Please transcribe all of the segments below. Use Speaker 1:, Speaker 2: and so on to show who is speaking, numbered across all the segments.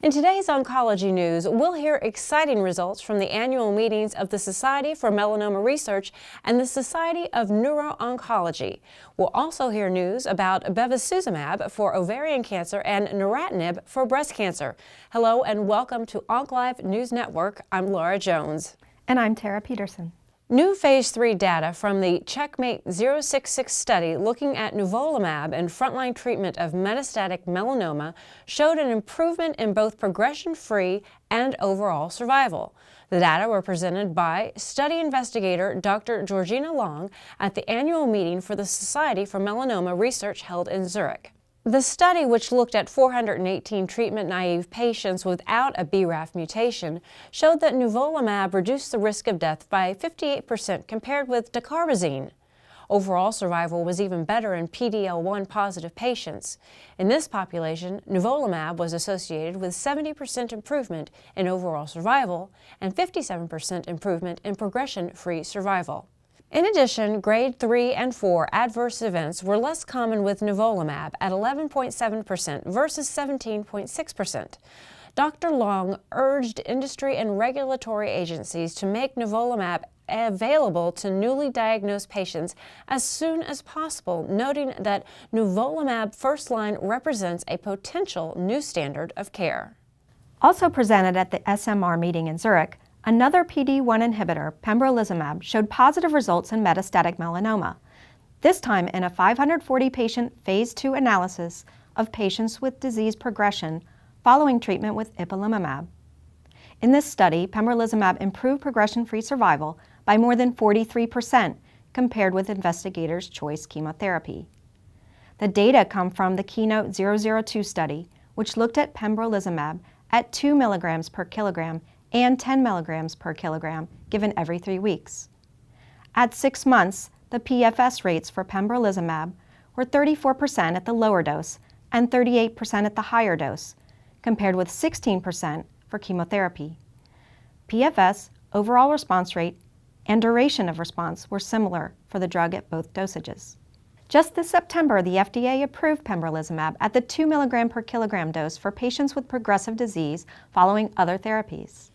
Speaker 1: In today's oncology news, we'll hear exciting results from the annual meetings of the Society for Melanoma Research and the Society of Neuro-Oncology. We'll also hear news about bevacizumab for ovarian cancer and neratinib for breast cancer. Hello and welcome to OncLive News Network. I'm Laura Jones.
Speaker 2: And I'm Tara Petersen.
Speaker 1: New Phase 3 data from the CheckMate 066 study looking at Nuvola MAP in frontline treatment of metastatic melanoma showed an improvement in both progression-free and overall survival. The data were presented by study investigator Dr. Georgina Long at the annual meeting for the Society for Melanoma Research held in Zurich. The study, which looked at 418 treatment-naive patients without a BRAF mutation, showed that Nuvola MAP reduced the risk of death by 58% compared with dacarbazine. Overall survival was even better in PD-L1 positive patients. In this population, Nuvola MAP was associated with 70% improvement in overall survival and 57% improvement in progression-free survival. In addition, grade 3 and 4 adverse events were less common with Nuvola MAP at 11.7% versus 17.6%. Dr. Long urged industry and regulatory agencies to make Nuvola MAP available to newly diagnosed patients as soon as possible, noting that Nuvola MAP first line represents a potential new standard of care.
Speaker 2: Also presented at the SMR meeting in Zurich, another PD-1 inhibitor, pembrolizumab, showed positive results in metastatic melanoma, this time in a 540-patient Phase 2 analysis of patients with disease progression following treatment with ipilimumab. In this study, pembrolizumab improved progression-free survival by more than 43% compared with investigators' choice chemotherapy. The data come from the KEYNOTE-002 study, which looked at pembrolizumab at 2 milligrams per kilogram and 10 milligrams per kilogram given every 3 weeks. At 6 months, the PFS rates for pembrolizumab were 34% at the lower dose and 38% at the higher dose, compared with 16% for chemotherapy. PFS, overall response rate, and duration of response were similar for the drug at both dosages. Just this September, the FDA approved pembrolizumab at the 2 milligram per kilogram dose for patients with progressive disease following other therapies.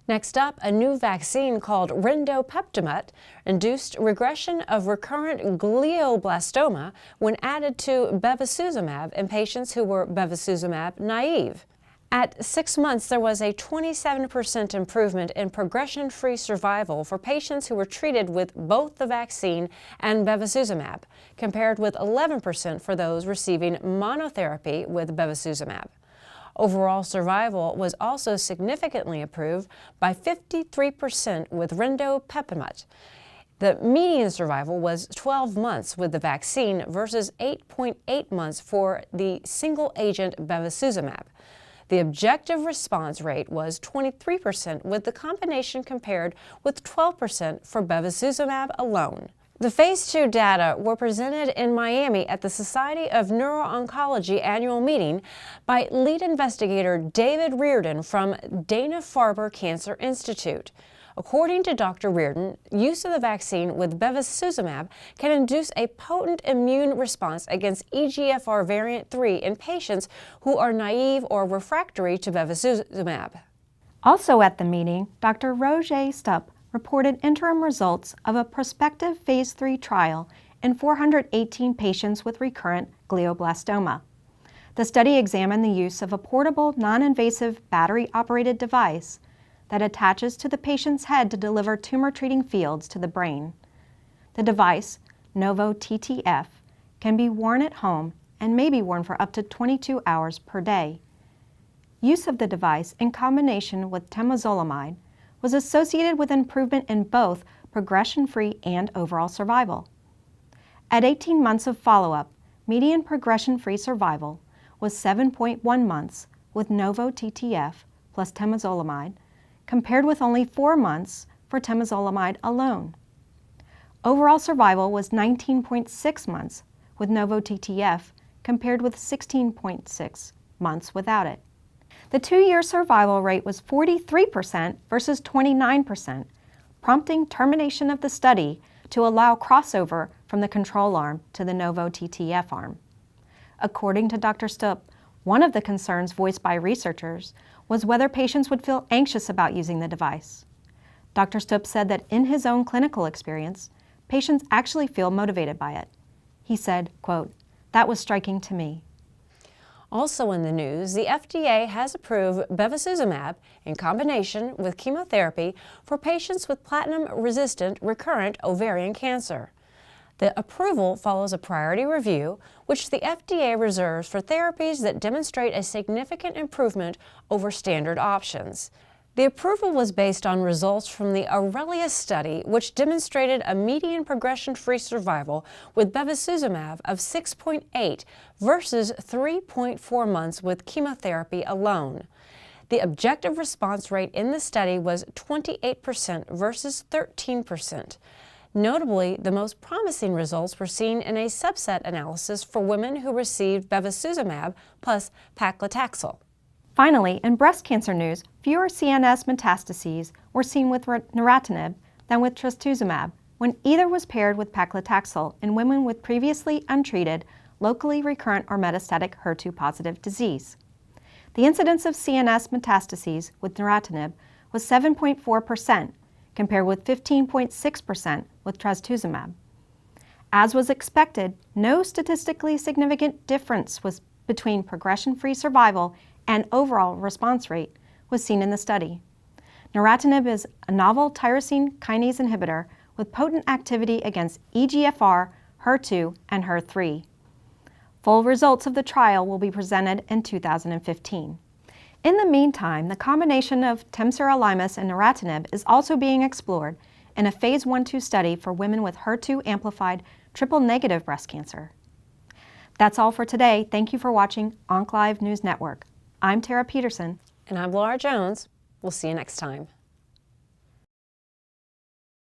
Speaker 1: Next up, a new vaccine called rindopetamide induced regression of recurrent glioblastoma when added to bevacizumab in patients who were bevacizumab naive. At 6 months, there was a 27% improvement in progression-free survival for patients who were treated with both the vaccine and bevacizumab, compared with 11% for those receiving monotherapy with bevacizumab. Overall survival was also significantly improved by 53% with rindopetamide. The median survival was 12 months with the vaccine versus 8.8 months for the single-agent bevacizumab. The objective response rate was 23% with the combination compared with 12% for bevacizumab alone. The Phase 2 data were presented in Miami at the Society of Neuro-Oncology annual meeting by lead investigator David Reardon from Dana-Farber Cancer Institute. According to Dr. Reardon, use of the vaccine with bevacizumab can induce a potent immune response against EGFR variant 3 in patients who are naive or refractory to bevacizumab.
Speaker 2: Also at the meeting, Dr. Roger Stupp reported interim results of a prospective Phase 3 trial in 418 patients with recurrent glioblastoma. The study examined the use of a portable, non-invasive, battery-operated device that attaches to the patient's head to deliver tumor-treating fields to the brain. The device, Novo TTF, can be worn at home and may be worn for up to 22 hours per day. Use of the device in combination with temozolomide was associated with improvement in both progression-free and overall survival. At 18 months of follow-up, median progression-free survival was 7.1 months with Novo TTF plus temozolomide, compared with only 4 months for temozolomide alone. Overall survival was 19.6 months with Novo TTF, compared with 16.6 months without it. The 2-year survival rate was 43% versus 29%, prompting termination of the study to allow crossover from the control arm to the Novo TTF arm. According to Dr. Stupp, One of the concerns voiced by researchers was whether patients would feel anxious about using the device. Dr. Stupp said that in his own clinical experience, patients actually feel motivated by it. He said, quote, "That was striking to me."
Speaker 1: Also in the news, the FDA has approved bevacizumab in combination with chemotherapy for patients with platinum-resistant recurrent ovarian cancer. The approval follows a priority review, which the FDA reserves for therapies that demonstrate a significant improvement over standard options. The approval was based on results from the Aurelia study, which demonstrated a median progression-free survival with bevacizumab of 6.8 versus 3.4 months with chemotherapy alone. The objective response rate in the study was 28% versus 13%. Notably, the most promising results were seen in a subset analysis for women who received bevacizumab plus paclitaxel.
Speaker 2: Finally, in breast cancer news, fewer CNS metastases were seen with neratinib than with trastuzumab when either was paired with paclitaxel in women with previously untreated, locally recurrent or metastatic HER2-positive disease. The incidence of CNS metastases with neratinib was 7.4%, compared with 15.6% with trastuzumab. As was expected, no statistically significant difference was between progression-free survival and overall response rate was seen in the study. Neratinib is a novel tyrosine kinase inhibitor with potent activity against EGFR, HER2, and HER3. Full results of the trial will be presented in 2015. In the meantime, the combination of temsirolimus and neratinib is also being explored in a phase 1-2 study for women with HER2-amplified triple-negative breast cancer. That's all for today. Thank you for watching OncLive News Network. I'm Tara Petersen.
Speaker 1: And I'm Laura Jones. We'll see you next time.